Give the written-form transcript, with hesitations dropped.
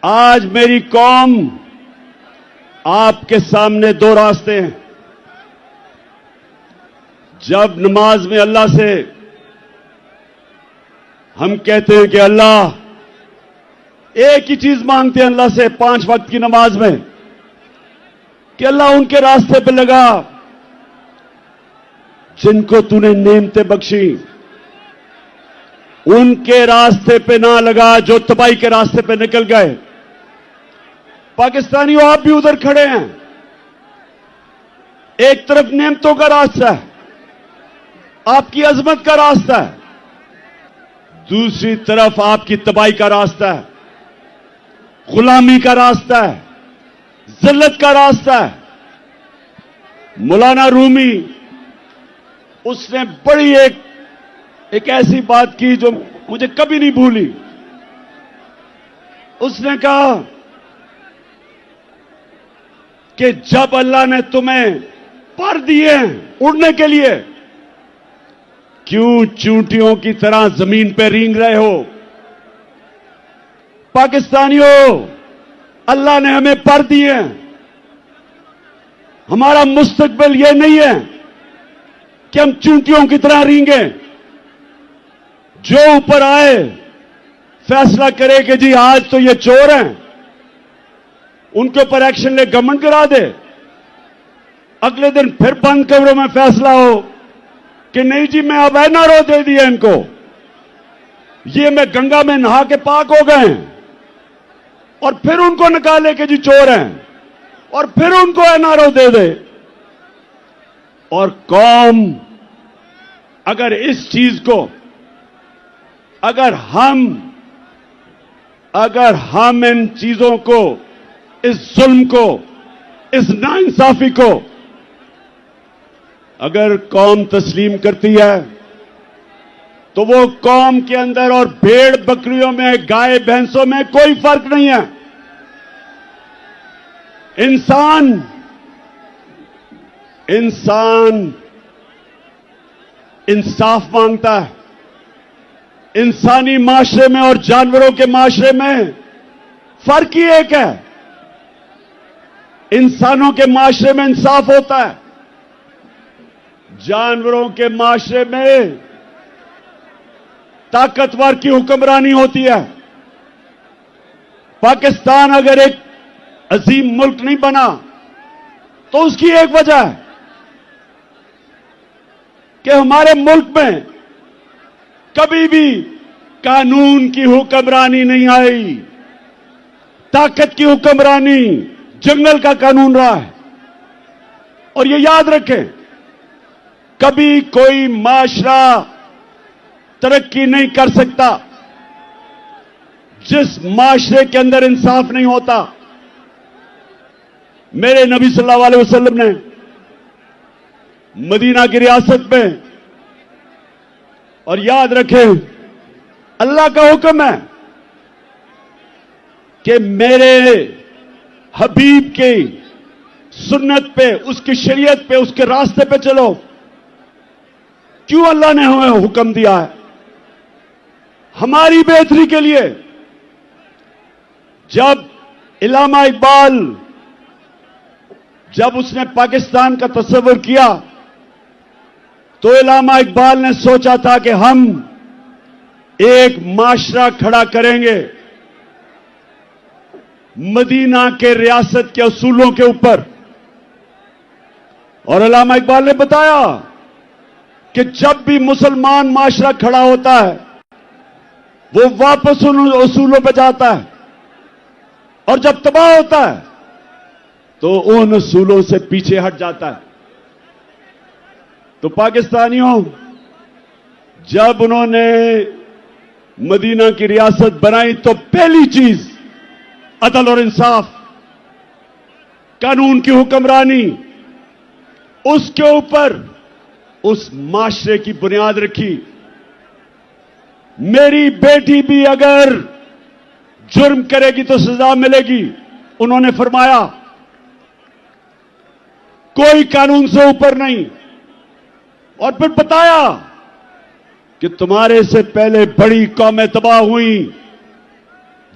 آج میری قوم آپ کے سامنے دو راستے ہیں. جب نماز میں اللہ سے ہم کہتے ہیں کہ اللہ، ایک ہی چیز مانگتے ہیں اللہ سے 5 وقت کی نماز میں کہ اللہ ان کے راستے پہ لگا جن کو تو نے نعمتیں بخشی، ان کے راستے پہ نہ لگا جو تباہی کے راستے پہ نکل گئے. پاکستانیوں، آپ بھی ادھر کھڑے ہیں. ایک طرف نعمتوں کا راستہ ہے، آپ کی عظمت کا راستہ ہے، دوسری طرف آپ کی تباہی کا راستہ ہے، غلامی کا راستہ ہے، ذلت کا راستہ ہے. مولانا رومی، اس نے بڑی ایک ایسی بات کی جو مجھے کبھی نہیں بھولی. اس نے کہا کہ جب اللہ نے تمہیں پر دیے اڑنے کے لیے، کیوں چونٹیوں کی طرح زمین پہ رینگ رہے ہو؟ پاکستانیوں، اللہ نے ہمیں پر دیے. ہمارا مستقبل یہ نہیں ہے کہ ہم چونٹیوں کی طرح رینگیں. جو اوپر آئے فیصلہ کرے کہ جی آج تو یہ چور ہیں، ان کے اوپر ایکشن لے گورنمنٹ کرا دے. اگلے دن پھر بند کمروں میں فیصلہ ہو کہ نہیں جی میں اب این آر او دے دیا ان کو، یہ میں گنگا میں نہا کے پاک ہو گئے ہیں، اور پھر ان کو نکالے کہ جی چور ہیں، اور پھر ان کو این آر او دے دے. اور قوم اگر اس چیز کو، اگر ہم ان چیزوں کو، اس ظلم کو، اس ناانصافی کو اگر قوم تسلیم کرتی ہے تو وہ قوم کے اندر اور بھیڑ بکریوں میں، گائے بھینسوں میں کوئی فرق نہیں ہے. انسان انصاف مانگتا ہے. انسانی معاشرے میں اور جانوروں کے معاشرے میں فرق ہی ایک ہے. انسانوں کے معاشرے میں انصاف ہوتا ہے، جانوروں کے معاشرے میں طاقتور کی حکمرانی ہوتی ہے. پاکستان اگر ایک عظیم ملک نہیں بنا تو اس کی ایک وجہ ہے کہ ہمارے ملک میں کبھی بھی قانون کی حکمرانی نہیں آئی، طاقت کی حکمرانی، جنگل کا قانون رہا ہے. اور یہ یاد رکھیں، کبھی کوئی معاشرہ ترقی نہیں کر سکتا جس معاشرے کے اندر انصاف نہیں ہوتا. میرے نبی صلی اللہ علیہ وسلم نے مدینہ کی ریاست میں، اور یاد رکھیں اللہ کا حکم ہے کہ میرے حبیب کی سنت پہ، اس کی شریعت پہ، اس کے راستے پہ چلو. کیوں اللہ نے ہمیں حکم دیا ہے؟ ہماری بہتری کے لیے. جب علامہ اقبال، جب اس نے پاکستان کا تصور کیا تو علامہ اقبال نے سوچا تھا کہ ہم ایک معاشرہ کھڑا کریں گے مدینہ کے ریاست کے اصولوں کے اوپر. اور علامہ اقبال نے بتایا کہ جب بھی مسلمان معاشرہ کھڑا ہوتا ہے وہ واپس ان اصولوں پہ جاتا ہے، اور جب تباہ ہوتا ہے تو ان اصولوں سے پیچھے ہٹ جاتا ہے. تو پاکستانیوں، جب انہوں نے مدینہ کی ریاست بنائی تو پہلی چیز عدل اور انصاف، قانون کی حکمرانی، اس کے اوپر اس معاشرے کی بنیاد رکھی. میری بیٹی بھی اگر جرم کرے گی تو سزا ملے گی. انہوں نے فرمایا کوئی قانون سے اوپر نہیں. اور پھر بتایا کہ تمہارے سے پہلے بڑی قومیں تباہ ہوئیں